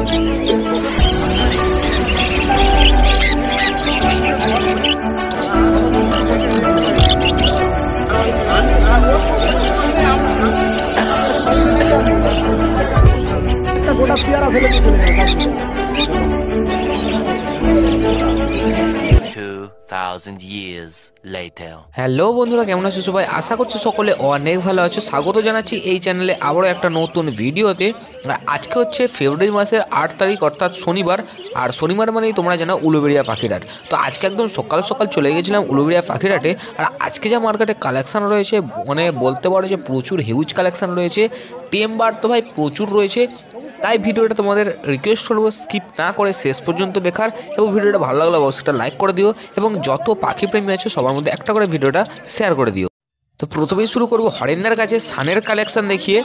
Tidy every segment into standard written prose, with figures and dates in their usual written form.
গোটা পেয়ারা ফেলে চলে গেল। 2000 years later. হ্যালো বন্ধুরা, কেমন আছো সবাই? আশা করছি সকলে অনেক ভালো আছো। স্বাগত জানাচ্ছি এই চ্যানেলে আবারও একটা নতুন ভিডিওতে। আজকে হচ্ছে ফেব্রুয়ারি মাসের 8 তারিখ অর্থাৎ শনিবার। আর শনিবার মানেই তোমরা জানো উলুবেড়িয়া পাখিরহাট। তো আজকে একদম সকাল সকাল চলে গেছিলাম উলুবেড়িয়া পাখিরহাটে। আর আজকে যা মার্কেটে কালেকশান রয়েছে, মানে বলতে পারো যে প্রচুর হিউজ কালেকশান রয়েছে। টেম্বার তো ভাই প্রচুর রয়েছে। তাই ভিডিওটা তোমাদের রিকোয়েস্ট করবো স্কিপ না করে শেষ পর্যন্ত দেখার, এবং ভিডিওটা ভালো লাগলে অবশ্যই একটা লাইক করে দিও, এবং যত পাখি প্রেমী আছে সবার মধ্যে একটা করে ভিডিওটা শেয়ার করে দিও। তো প্রথমেই শুরু করবো হরেন্দার কাছে সানের কালেকশান দেখিয়ে।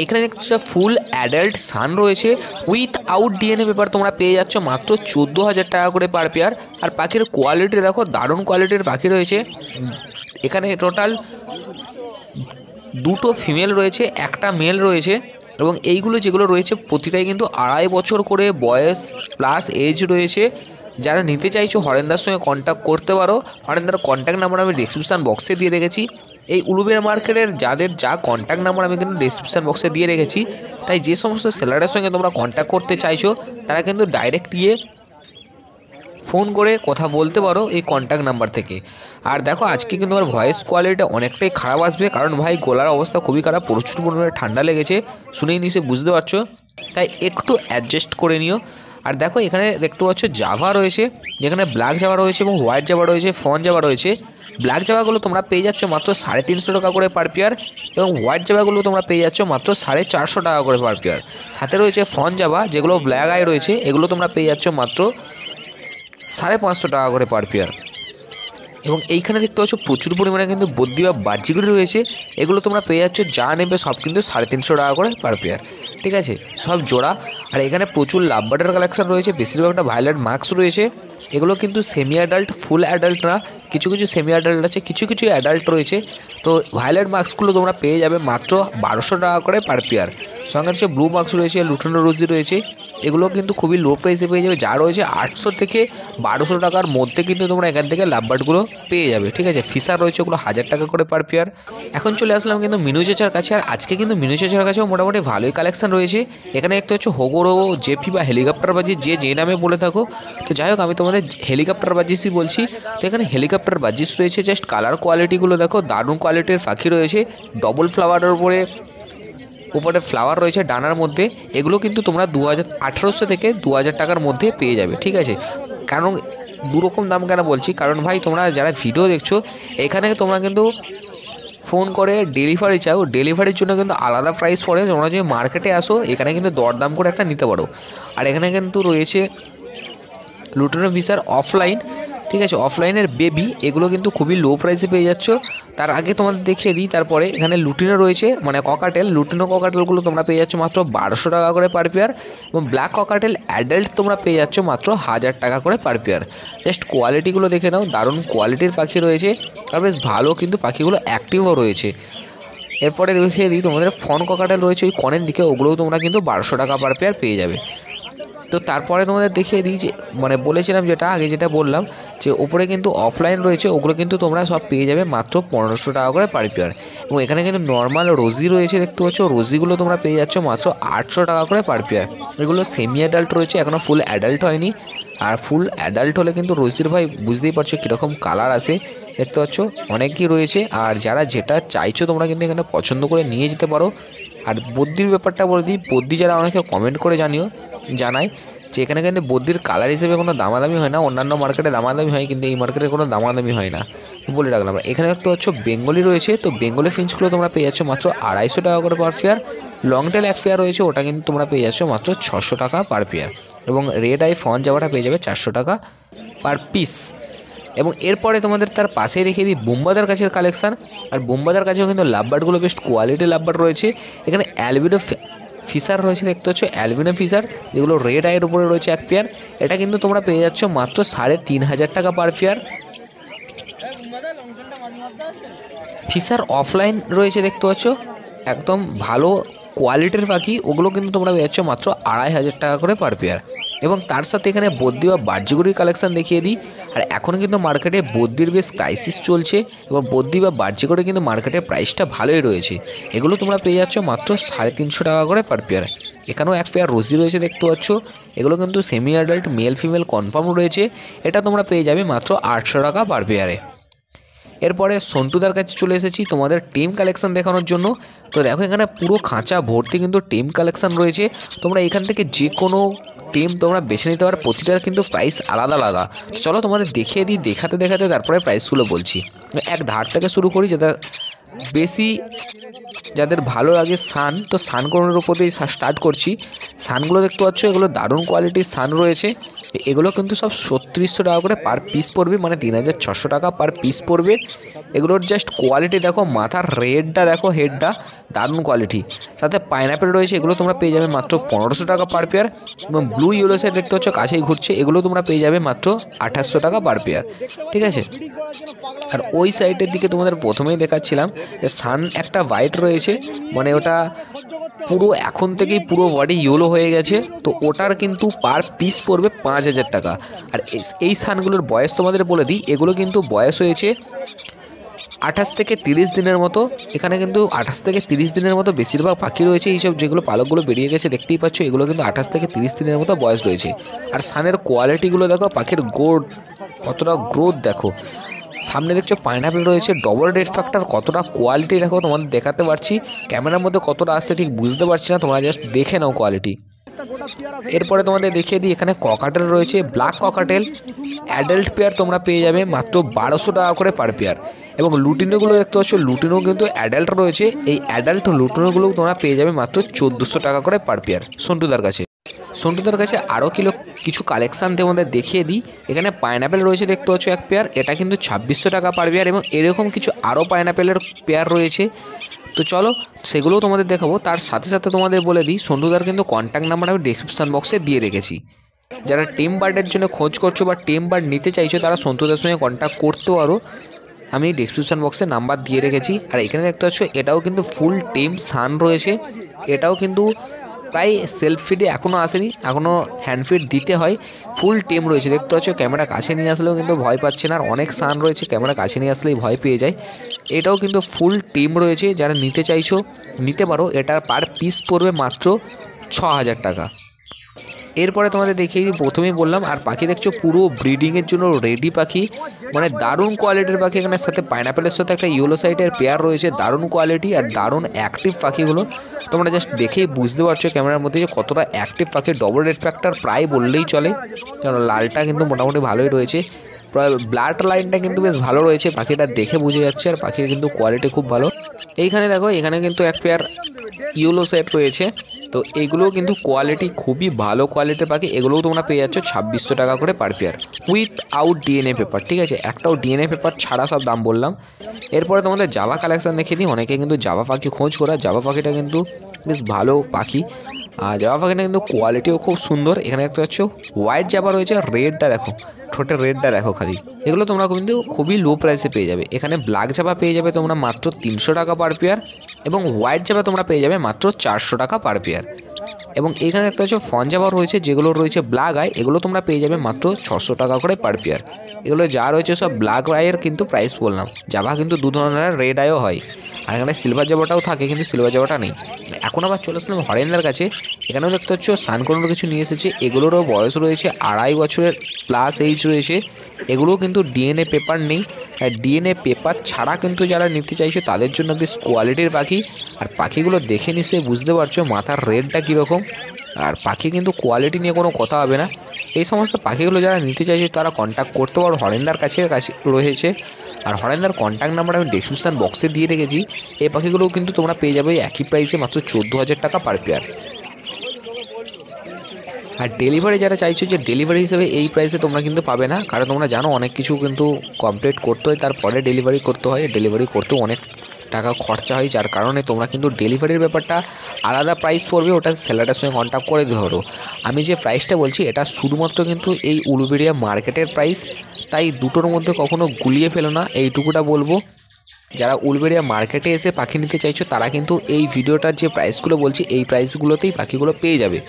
এখানে একটা ফুল অ্যাডাল্ট সান রয়েছে উইথ আউট ডিএনএ পেপার, তোমরা পেয়ে যাচ্ছ মাত্র 14,000 টাকা করে পার পেয়ার। আর পাখির কোয়ালিটি দেখো, দারুণ কোয়ালিটির পাখি রয়েছে। এখানে টোটাল দুটো ফিমেল রয়েছে, একটা মেল রয়েছে, এবং এইগুলো যেগুলো রয়েছে প্রতিটাই কিন্তু 2.5 বছর করে বয়স প্লাস এজ রয়েছে। যারা নিতে চাইছো হরেন্দার সঙ্গে কন্ট্যাক্ট করতে পারো। হরেন্দার কন্ট্যাক্ট নাম্বার আমি ডিসক্রিপশান বক্সে দিয়ে রেখেছি। এই উলুবেড়িয়া মার্কেটের যাদের যা কন্ট্যাক্ট নাম্বার আমি কিন্তু ডিসক্রিপশান বক্সে দিয়ে রেখেছি। তাই যে সমস্ত সেলারের সঙ্গে তোমরা কন্ট্যাক্ট করতে চাইছো তারা কিন্তু ডাইরেক্ট গিয়ে ফোন করে কথা বলতে পারো এই কন্ট্যাক্ট নাম্বার থেকে। আর দেখো আজকে কিন্তু আমার ভয়েস কোয়ালিটিটা অনেকটাই খারাপ আসবে, কারণ ভাই গলার অবস্থা খুবই খারাপ, প্রচুর পরিমাণে ঠান্ডা লেগেছে, শুনেই নিশ্চয়ই বুঝতে পারছো। তাই একটু অ্যাডজাস্ট করে নিও। আর দেখো এখানে দেখতে পাচ্ছ জাভা রয়েছে, যেখানে ব্ল্যাক জাভা রয়েছে এবং হোয়াইট জাভা রয়েছে, ফন জাভা রয়েছে। ব্ল্যাক জাভাগুলো তোমরা পেয়ে যাচ্ছ মাত্র 350 টাকা করে পার পেয়ার, এবং হোয়াইট জাভাগুলো তোমরা পেয়ে যাচ্ছ মাত্র 450 টাকা করে পার পেয়ার। সাথে রয়েছে ফন জাভা, যেগুলো ব্ল্যাক আই রয়েছে, এগুলো তোমরা পেয়ে যাচ্ছ মাত্র 550 টাকা করে পার পেয়ার। এবং এইখানে দেখতে পাচ্ছ প্রচুর পরিমাণে কিন্তু বদ্যি বা বাহ্যিকগুলি রয়েছে, এগুলো তোমরা পেয়ে যাচ্ছ যা নেবে সব কিন্তু 350 টাকা করে পার পেয়ার, ঠিক আছে, সব জোড়া। আর এখানে প্রচুর লাভবার্ডের কালেকশান রয়েছে, বেশিরভাগটা ভায়োলেট মার্কস রয়েছে। এগুলো কিন্তু সেমি অ্যাডাল্ট, ফুল অ্যাডাল্ট না, কিছু কিছু সেমি অ্যাডাল্ট আছে, কিছু কিছু অ্যাডাল্ট রয়েছে। তো ভায়োলেট মার্কসগুলো তোমরা পেয়ে যাবে মাত্র 1200 টাকা করে পার পেয়ার। সঙ্গে হচ্ছে ব্লু মার্কস রয়েছে, লুটানো রোজি রয়েছে, এগুলো কিন্তু খুবই লো প্রাইসে পেয়ে যাবে। যা রয়েছে 800 থেকে 1200 টাকার মধ্যে কিন্তু তোমরা এখান থেকে লাভবার্ডগুলো পেয়ে যাবে, ঠিক আছে। ফিশার রয়েছে, ওগুলো 1000 টাকা করে পার পেয়ার। এখন চলে আসলাম কিন্তু মিনু চেচার কাছে। আর আজকে কিন্তু মিনু চেচার কাছেও মোটামুটি ভালোই কালেকশান রয়েছে। এখানে একটা হচ্ছে হোগোরো, জেপি বা হেলিকপ্টার বাজিস, যে নামে বলে থাকো। তো যাই হোক, আমি তোমাদের হেলিকপ্টার বাজিসই বলছি। তো এখানে হেলিকপ্টার বাজিস রয়েছে, জাস্ট কালার কোয়ালিটিগুলো দেখো, দারুণ কোয়ালিটির পাখি রয়েছে। ডবল ফ্লাওয়ারের উপরে ফ্লাওয়ার রয়েছে ডানার মধ্যে। এগুলো কিন্তু তোমরা 1800 থেকে 2000 টাকার মধ্যে পেয়ে যাবে, ঠিক আছে। কারণ দুরকম দাম কেন বলছি, কারণ ভাই তোমরা যারা ভিডিও দেখছো এখানে তোমরা কিন্তু ফোন করে ডেলিভারি চাও, ডেলিভারির জন্য কিন্তু আলাদা প্রাইস পড়ে। তোমরা যদি মার্কেটে আসো এখানে কিন্তু দরদাম করে একটা নিতে পারো। আর এখানে কিন্তু রয়েছে লুটিনো ফিশার অফলাইন, ঠিক আছে, অফলাইনের বেবি, এগুলো কিন্তু খুবই লো প্রাইসে পেয়ে যাচ্ছ। তার আগে তোমাদের দেখিয়ে দিই, তারপরে এখানে লুটিনো রয়েছে, মানে ককাটেল, লুটিনো ককাটেলগুলো তোমরা পেয়ে যাচ্ছ মাত্র 1200 টাকা করে পার পেয়ার, এবং ব্ল্যাক ককাটেল অ্যাডাল্ট তোমরা পেয়ে যাচ্ছ মাত্র 1000 টাকা করে পার পেয়ার। জাস্ট কোয়ালিটিগুলো দেখে নাও, দারুণ কোয়ালিটির পাখি রয়েছে, আর বেশ ভালো কিন্তু পাখিগুলো অ্যাক্টিভও রয়েছে। এরপরে দেখিয়ে দিই তোমাদের ফন ককাটেল রয়েছে ওই কনের দিকে, ওগুলোও তোমরা কিন্তু 1200 টাকা পার পেয়ার পেয়ে যাবে। তো তারপরে তোমাদের দেখিয়ে দিই যে, মানে বলেছিলাম যেটা আগে যেটা বললাম, যে ওপরে কিন্তু অফলাইন রয়েছে, ওগুলো কিন্তু তোমরা সব পেয়ে যাবে মাত্র 1500 টাকা করে পার পেয়ার। এবং এখানে কিন্তু নর্মাল রোজি রয়েছে, দেখতে পাচ্ছ, রোজিগুলো তোমরা পেয়ে যাচ্ছ মাত্র 800 টাকা করে পার পেয়ার। এগুলো সেমি অ্যাডাল্ট রয়েছে, এখনও ফুল অ্যাডাল্ট হয়নি। আর ফুল অ্যাডাল্ট হলে কিন্তু রোজির ভাই বুঝতেই পারছো কীরকম কালার আসে, দেখতে পাচ্ছ অনেকই রয়েছে। আর যারা যেটা চাইছো তোমরা কিন্তু এখানে পছন্দ করে নিয়ে যেতে পারো। আর বদ্যির ব্যাপারটা বলে দিই, বদ্যি যারা অনেকে কমেন্ট করে জানায় যে এখানে কিন্তু বদ্যির কালার হিসেবে কোনো দামাদামি হয় না, অন্যান্য মার্কেটে দামাদামি হয়, কিন্তু এই মার্কেটে কোনো দামাদামি হয় না, বলে রাখলাম। এখানে একটু হচ্ছে বেঙ্গলি রয়েছে, তো বেঙ্গলি ফিঞ্চগুলো তোমরা পেয়ে যাচ্ছ মাত্র 250 টাকা করে পার পেয়ার। লং টেল এক পেয়ার রয়েছে, ওটা কিন্তু তোমরা পেয়ে যাচ্ছ মাত্র 600 টাকা পার পেয়ার। এবং রেড আই ফন যাওয়াটা পেয়ে যাবে 400 টাকা পার পিস। এবং এরপরে তোমাদের তার পাশেই দেখিয়ে দিই বোম্বাদার কাছের কালেকশান। আর বোম্বাদার কাছেও কিন্তু লাভবার্ডগুলো বেস্ট কোয়ালিটি লাভবার্ড রয়েছে। এখানে অ্যালবিনো ফিশার রয়েছে, দেখতে পাচ্ছ অ্যালবিনো ফিশার, যেগুলো রেড আইয়ের উপরে রয়েছে এক পেয়ার। এটা কিন্তু তোমরা পেয়ে যাচ্ছ মাত্র 3500 টাকা পার পেয়ার। ফিশার অফলাইন রয়েছে, দেখতে পাচ্ছ একদম ভালো কোয়ালিটির পাখি ওগুলো কিন্তু তোমরা পেয়ে যাচ্ছ মাত্র 2500 টাকা করে পার পেয়ার। এবং তার সাথে এখানে বদ্যি বা বার্জিগুড়ির কালেকশান দেখিয়ে দিই। আর এখন কিন্তু মার্কেটে বদ্যির বেশ ক্রাইসিস চলছে এবং বদ্যি বা বার্জিগুড়ি কিন্তু মার্কেটে প্রাইসটা ভালোই রয়েছে। এগুলো তোমরা পেয়ে যাচ্ছ মাত্র 350 টাকা করে পার পেয়ার। এখানেও এক পেয়ার রোজি রয়েছে দেখতে পাচ্ছ, এগুলো কিন্তু semi adult male female confirm রয়েছে। এটা তোমরা পেয়ে যাবে মাত্র 800 টাকা পার পেয়ারে। এরপরে সন্টুদার কাছে চলে এসেছি তোমাদের টিম কালেকশন দেখানোর জন্য। তো দেখো এখানে পুরো খাঁচা ভর্তি কিন্তু টিম কালেকশন রয়েছে। তোমরা এখান থেকে যে কোনো টিম তোমরা বেছে নিতে পারো, প্রতিটার কিন্তু প্রাইস আলাদা আলাদা। তো চলো তোমাদের দেখিয়ে দিই, দেখাতে দেখাতে তারপরে প্রাইসগুলো বলছি। এক ধার থেকে শুরু করি, যেটা বেশি যাদের ভালো লাগে সান, তো সান কোনোর উপর দিয়ে স্টার্ট করছি। সানগুলো দেখতে পাচ্ছ, এগুলো দারুণ কোয়ালিটির সান রয়েছে। এগুলো কিন্তু সব 3600 টাকা করে পার পিস পড়বে, মানে 3600 টাকা পার পিস পড়বে। এগুলোর জাস্ট কোয়ালিটি দেখো, মাথার রেডটা দেখো, হেডটা দারুণ কোয়ালিটি। সাথে পাইনাপেল রয়েছে, এগুলো তোমরা পেয়ে যাবে মাত্র 1500 টাকা পার পেয়ার। এবং ব্লু ইয়েলো সাইড দেখতে পাচ্ছ কাছেই ঘুরছে, এগুলো তোমরা পেয়ে যাবে মাত্র 2800 টাকা পার পেয়ার, ঠিক আছে। আর ওই সাইডের দিকে তোমাদের প্রথমেই দেখাচ্ছিলাম যে সান একটা হোয়াইট রয়েছে, মানে ওটা পুরো এখন থেকেই পুরো বডি ইয়েলো হয়ে গেছে। তো ওটার কিন্তু পার পিস পড়বে 5000 টাকা। আর এই সানগুলোর বয়স তোমাদের বলে দিই, এগুলো কিন্তু বয়স হয়েছে 28 থেকে 30 দিনের মতো। এখানে কিন্তু 28 থেকে 30 দিনের মতো বেশিরভাগ পাখি রয়েছে। এইসব যেগুলো পালকগুলো বেরিয়ে গেছে দেখতেই পাচ্ছ, এগুলো কিন্তু 28 থেকে 30 দিনের মতো বয়স রয়েছে। আর সানের কোয়ালিটিগুলো দেখো, পাখির কতটা গ্রোথ দেখো। সামনে দেখছো পাইনাপেল রয়েছে, ডবল রেড ফ্যাক্টর, কতটা কোয়ালিটি দেখো, তোমাদের দেখাতে পারছি। ক্যামেরার মধ্যে কতটা আসছে ঠিক বুঝতে পারছি না, তোমরা জাস্ট দেখে নাও কোয়ালিটি। এরপরে তোমাদের দেখিয়ে দিই, এখানে ককাটেল রয়েছে, ব্ল্যাক ককাটেল অ্যাডাল্ট পেয়ার তোমরা পেয়ে যাবে মাত্র 1200 টাকা করে পার পেয়ার। এবং লুটিনোগুলো দেখতে পাচ্ছ, লুটিনো কিন্তু অ্যাডাল্ট রয়েছে। এই অ্যাডাল্ট লুটিনোগুলো তোমরা পেয়ে যাবে মাত্র 1400 টাকা করে পার পেয়ার সন্টুদার কাছে। সন্টুদার কাছে আরও কিছু কালেকশান তোমাদের দেখিয়ে দিই। এখানে পাইনাপেল রয়েছে দেখতে পাচ্ছ এক পেয়ার, এটা কিন্তু 2600 টাকা পার পেয়ার। এবং এরকম কিছু আরও পাইনাপেলের পেয়ার রয়েছে, তো চলো সেগুলোও তোমাদের দেখাবো। তার সাথে সাথে তোমাদের বলে দিই, সন্টুদার কিন্তু কন্ট্যাক্ট নাম্বার আমি ডিসক্রিপশান বক্সে দিয়ে রেখেছি। যারা টেম বার্ডের জন্য খোঁজ করছো বা টেম বার্ড নিতে চাইছো, তারা সন্টুদার সঙ্গে কন্ট্যাক্ট করতে পারো, আমি ডিসক্রিপশান বক্সে নাম্বার দিয়ে রেখেছি। আর এখানে দেখতে পাচ্ছ, এটাও কিন্তু ফুল টেম সান রয়েছে। এটাও কিন্তু প্রায় সেলফ ফিডে এখনও আসেনি, এখনও হ্যান্ড ফিড দিতে হয়। ফুল টেম রয়েছে দেখতে পাচ্ছ, ক্যামেরা কাছে নিয়ে আসলেও কিন্তু ভয় পাচ্ছে না। আর অনেক সান রয়েছে, ক্যামেরা কাছে নিয়ে আসলেই ভয় পেয়ে যায়। এটাও কিন্তু ফুল টেম রয়েছে, যারা নিতে চাইছো নিতে পারো। এটার পার পিস পড়বে মাত্র 6000 টাকা। এরপরে তোমাদের দেখিয়ে দিই, প্রথমেই বললাম। আর পাখি দেখছো পুরো ব্রিডিংয়ের জন্য রেডি পাখি, মানে দারুণ কোয়ালিটির পাখি। এখানে সাথে পাইনাপেলের সাথে একটা ইয়েলো সাইডের পেয়ার রয়েছে, দারুণ কোয়ালিটি আর দারুণ অ্যাক্টিভ পাখিগুলো। তোমরা জাস্ট দেখেই বুঝতে পারছো ক্যামেরার মধ্যে যে কতটা অ্যাক্টিভ পাখি। ডবল রেড ফ্যাক্টর প্রায় বললেই চলে, কারণ লালটা কিন্তু মোটামুটি ভালোই রয়েছে। প্রায় ব্লাড লাইনটা কিন্তু বেশ ভালো রয়েছে, পাখিটা দেখে বুঝে যাচ্ছে। আর পাখির কিন্তু কোয়ালিটি খুব ভালো। এইখানে দেখো, এখানে কিন্তু এক পেয়ার ইয়েলো সেট রয়েছে। তো এগুলোও কিন্তু কোয়ালিটি খুবই ভালো কোয়ালিটির পাখি। এগুলোও তোমরা পেয়ে যাচ্ছ 2600 টাকা করে per pair, without DNA paper, ঠিক আছে। একটাও ডিএনএ পেপার ছাড়া সব দাম বললাম। এরপরে তোমাদের জাভা কালেকশান দেখিয়ে দিই। অনেকে কিন্তু জাভা পাখি খোঁজ করা, জাভা পাখিটা কিন্তু বেশ ভালো পাখি। আর জাভা পাখিটা কিন্তু কোয়ালিটিও খুব সুন্দর। এখানে দেখতে পাচ্ছ হোয়াইট জাভা রয়েছে, রেডটা দেখো, ঠোঁটের রেডটা দেখো খালি। এগুলো তোমরা কিন্তু খুবই লো প্রাইসে পেয়ে যাবে। এখানে ব্ল্যাক জাভা পেয়ে যাবে তোমরা মাত্র 300 টাকা পার পেয়ার। এবং হোয়াইট জাভা তোমরা পেয়ে যাবে মাত্র 400 টাকা পার পেয়ার। এবং এখানে একটা হচ্ছে ফন জাভা রয়েছে, যেগুলো রয়েছে ব্ল্যাক আই, এগুলো তোমরা পেয়ে যাবে মাত্র 600 টাকা করে পার পেয়ার। এগুলো যা রয়েছে সব ব্ল্যাক আইয়ের কিন্তু প্রাইস বললাম। জাভা কিন্তু দু ধরনের রেড আইও হয়। আর এখানে সিলভার জাভাটাও থাকে, কিন্তু সিলভার জাভাটা নেই। এখন আবার চলে আসলাম হরেন্দার কাছে। এখানেও দেখতে পাচ্ছ সানকোনোর কিছু নিয়ে এসেছে। এগুলোরও বয়স রয়েছে 2.5 বছরের প্লাস এইজ রয়েছে। এগুলোও কিন্তু ডিএনএ পেপার নেই। আর ডিএনএ পেপার ছাড়া কিন্তু যারা নিতে চাইছে তাদের জন্য বেশ কোয়ালিটির পাখি। আর পাখিগুলো দেখে নিশ্চয়ই বুঝতে পারছো মাথার রেডটা কীরকম। আর পাখি কিন্তু কোয়ালিটি নিয়ে কোনো কথা হবে না। এই সমস্ত পাখিগুলো যারা নিতে চাইছে তারা কন্ট্যাক্ট করতে পারো, হরেন্দার কাছে রয়েছে। আর হরেন্দার কন্ট্যাক্ট নাম্বার আমি ডিসক্রিপশান বক্সে দিয়ে রেখেছি। এই পাখিগুলোও কিন্তু তোমরা পেয়ে যাবে একই প্রাইসে মাত্র 14,000 টাকা পার পেয়ার। আর ডেলিভারি যারা চাইছো, যে ডেলিভারি হিসেবে এই প্রাইসে তোমরা কিন্তু পাবে না, কারণ তোমরা জানো অনেক কিছু কিন্তু কমপ্লিট করতে হয়, তারপরে ডেলিভারি করতে হয়। ডেলিভারি করতেও অনেক টাকা খরচা হয়, যার কারণে তোমরা কিন্তু ডেলিভারির ব্যাপারটা আলাদা প্রাইস পড়বে, ওটা সেলারের সঙ্গে কন্ট্যাক্ট করে ধরো। আমি যে প্রাইসটা বলছি এটা শুধুমাত্র কিন্তু এই উলুবেড়িয়া মার্কেটের প্রাইস, তাই দুটোর মধ্যে কখনো গুলিয়ে ফেলো না, এইটুকুটা বলবো। যারা উলবেড়িয়া মার্কেটে এসে পাখি নিতে চাইছো তারা কিন্তু এই ভিডিওটার যে প্রাইসগুলো বলছি এই প্রাইসগুলোতেই পাখিগুলো পেয়ে যাবে।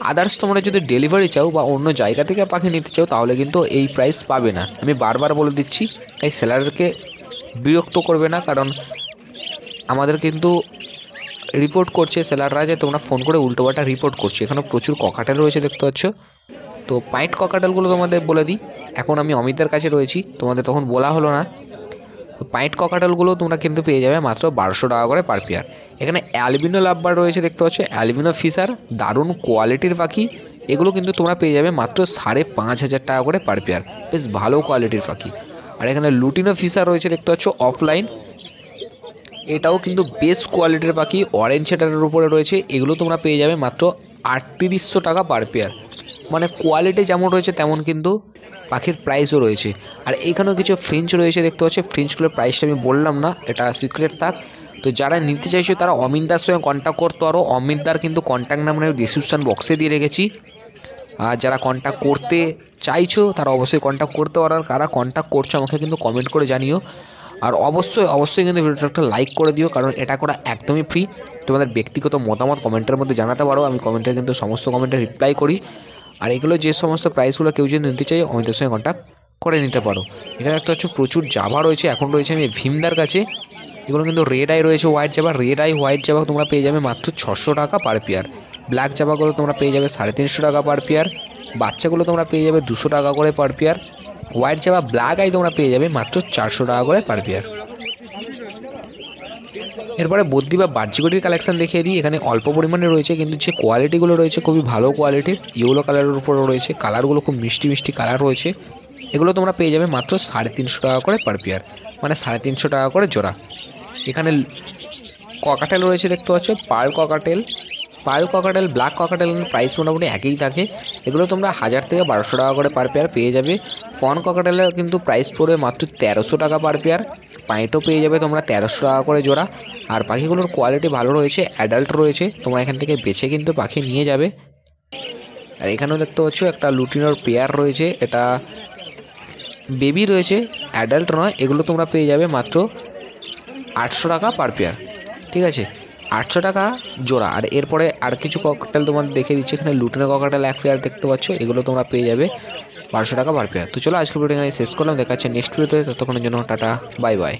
আদার্স তোমরা যদি ডেলিভারি চাও বা অন্য জায়গা থেকে পাখি নিতে চাও তাহলে কিন্তু এই প্রাইস পাবে না। আমি বারবার বলে দিচ্ছি, তাই সেলারকে বিরক্ত করবে না, কারণ আমাদের কিন্তু রিপোর্ট করছে সেলাররা যে তোমরা ফোন করে উল্টোপাল্টা রিপোর্ট করছো। এখানে প্রচুর ককাটেল রয়েছে দেখতে পাচ্ছ। তো পাইট ককাটেলগুলো তোমাদের বলে দিই, এখন আমি অমিতের কাছে রয়েছি, তোমাদের তখন বলা হলো না। তো পাইট ককাটেলগুলো তোমরা কিন্তু পেয়ে যাবে মাত্র 1200 টাকা করে পার পেয়ার। এখানে অ্যালবিনো লাভবার রয়েছে দেখতে পাচ্ছ, অ্যালবিনো ফিশার, দারুণ কোয়ালিটির পাখি। এগুলো কিন্তু তোমরা পেয়ে যাবে মাত্র 5,500 টাকা করে পার পেয়ার, বেশ ভালো কোয়ালিটির পাখি। আর এখানে লুটিনো ফিশার রয়েছে দেখতে পাচ্ছ অফলাইন, এটাও কিন্তু বেস্ট কোয়ালিটির পাখি, অরেঞ্জ সেটারের উপরে রয়েছে। এগুলো তোমরা পেয়ে যাবে মাত্র 3800 টাকা পার পেয়ার। মানে কোয়ালিটি যেমন রয়েছে তেমন কিন্তু পাখির প্রাইসও রয়েছে। আর এইখানেও কিছু ফ্রিঞ্চ রয়েছে দেখতে পাচ্ছ, ফ্রিঞ্চগুলোর প্রাইসটা আমি বললাম না, এটা সিক্রেট থাক। তো যারা নিতে চাইছো তারা অমিতদার সঙ্গে কন্ট্যাক্ট করতে পারো। অমিতদার কিন্তু কন্ট্যাক্ট নাম্বার আমি ডিসক্রিপশান বক্সে দিয়ে রেখেছি। আর যারা কন্ট্যাক্ট করতে চাইছো তারা অবশ্যই কন্ট্যাক্ট করতে পারো। আর কারা কন্ট্যাক্ট করছো আমাকে কিন্তু কমেন্ট করে জানিও। আর অবশ্যই কিন্তু ভিডিওটা একটা লাইক করে দিও, কারণ এটা করা একদমই ফ্রি। তোমাদের ব্যক্তিগত মতামত কমেন্টের মধ্যে জানাতে পারো, আমি কমেন্টে কিন্তু সমস্ত কমেন্টে রিপ্লাই করি। আর এগুলো যে সমস্ত প্রাইসগুলো কেউ যদি নিতে চাই আমাদের সঙ্গে কন্ট্যাক্ট করে নিতে পারো। এখানে একটা হচ্ছে প্রচুর জাভা রয়েছে, এখন রয়েছে আমি ভীমদার কাছে। এগুলো কিন্তু রেড আই রয়েছে, white Java. Red eye white Java তোমরা পেয়ে যাবে মাত্র 600 টাকা পার পেয়ার। ব্ল্যাক জাভাগুলো তোমরা পেয়ে যাবে 350 টাকা পার পেয়ার। বাচ্চাগুলো তোমরা পেয়ে যাবে 200 টাকা করে per pair. White Java black eye তোমরা পেয়ে যাবে মাত্র 400 টাকা করে পার পেয়ার। এরপরে বদ্রি বা বার্জিকটির কালেকশন দেখিয়ে দিই। এখানে অল্প পরিমাণে রয়েছে, কিন্তু যে কোয়ালিটিগুলো রয়েছে খুবই ভালো কোয়ালিটির। ইয়েলো কালারের উপরে রয়েছে, কালারগুলো খুব মিষ্টি মিষ্টি কালার রয়েছে। এগুলো তোমরা পেয়ে যাবে মাত্র 350 টাকা করে পার পেয়ার, মানে 350 টাকা করে জোড়া। এখানে ককাটেল রয়েছে দেখতে পাচ্ছ, pearl cockatiel, black cockatiel price মোটামুটি একই থাকে। এগুলো তোমরা 1000 থেকে 1200 টাকা করে পার পেয়ার পেয়ে যাবে। ফন ককাটেলের কিন্তু প্রাইস পড়বে মাত্র 1300 টাকা পার পেয়ার। পাইটও পেয়ে যাবে তোমরা 1300 টাকা করে জোড়া। আর পাখিগুলোর কোয়ালিটি ভালো রয়েছে, অ্যাডাল্ট রয়েছে, তোমরা এখান থেকে বেছে কিন্তু পাখি নিয়ে যাবে। আর এখানেও দেখতে পাচ্ছ একটা লুটিনোর পেয়ার রয়েছে, এটা বেবি রয়েছে, অ্যাডাল্ট নয়। এগুলো তোমরা পেয়ে যাবে মাত্র 800 টাকা পার পেয়ার, ঠিক আছে, 800 টাকা জোড়া। আর এরপরে আর কিছু ককটেল তোমাদের দেখে দিচ্ছি। এখানে লুটিনো ককটেল এক পেয়ার দেখতে পাচ্ছ, এগুলো তোমরা পেয়ে যাবে 1200 টাকা পার পেয়ার। তো চলো আজকে ভিডিও এখানে শেষ করলাম, দেখা যাচ্ছে নেক্সট ভিডিওতে। ততক্ষণের জন্য টাটা, বাই বাই।